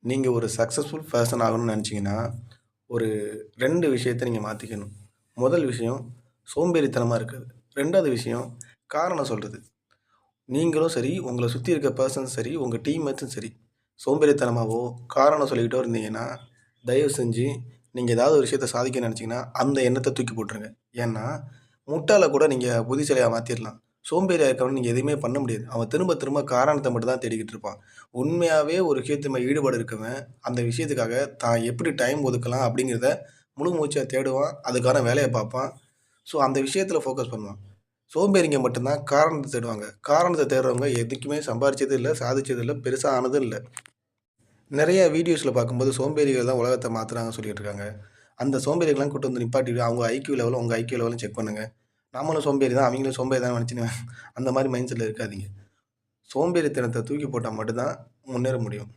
நீங்க ஒரு successful person ஆகணும்னு நெனச்சீங்கன்னா, ஒரு 2 விஷயத்த நீங்க மாத்திக்கணும். முதல் விஷயம் சோம்பேறித்தனமா இருக்கிறது. 2வது விஷயம் காரணம் சொல்றது. நீங்களும் சரி, உங்கள சுத்தி இருக்க பெர்சனும் சரி, உங்க டீம்மேட்ஸும் சரி, சோம்பேறித்தனமாவோ, காரணம் சொல்லிக்கிட்டோ இருந்தீங்கன்னா, தயவு செஞ்சு நீங்க ஏதாவது ஒரு விஷயத்த சாதிக்கணும்னு நெனச்சீங்கன்னா, அந்த எண்ணத்த தூக்கி போட்டுருங்க. ஏன்னா, முட்டாள கூட நீங்க புத்திசாலியா மாத்திரலாம். சோம்பேறியா இருக்கவன நீங்க எதுவுமே பண்ண முடியாது. அவன் திரும்ப திரும்ப காரணத்த மட்டும் தான் தேடிக்கிட்டு இருப்பான். உண்மையாவே ஒரு விஷயத்து மேல ஈடுபாடு இருக்கவன், அந்த விஷயத்துக்காக தான் எப்படி டைம் ஒதுக்கலாம் அப்படிங்கிறத முழு மூச்சா தேடுவான். அதுக்கான வேலைய பார்ப்பான். ஸோ அந்த விஷயத்துல ஃபோக்கஸ் பண்ணுவான். சோம்பேறிங்க மட்டும் தான் காரணத்த தேடுவாங்க. காரணத்த தேடுறவங்க எதுக்குமே சம்பாரிச்சதும் இல்ல, சாதிச்சதும் இல்ல, பெருசா ஆனதும் இல்ல. நெறைய வீடியோஸ்ல பார்க்கும்போது சோம்பேறிகள் தான் உலகத்த மாத்துறாங்கன்னு சொல்லிட்டு இருக்காங்க. அந்த சோம்பேறிகள்லாம் கூட்டு வந்து நிப்பாட்டிட்டு அவங்க ஐக்யூ லெவலும், உங்க ஐக்யூ லெவலும் செக் பண்ணுங்க. நம்மளும் சோம்பேறி தான், அவங்களும் சோம்பேறி தான் நெனச்சுன்னு அந்த மாரி மைண்ட் செட்ல இருக்காதீங்க. சோம்பேறித்தனத்த தூக்கி போட்டா மட்டும் தான் முன்னேற முடியும்.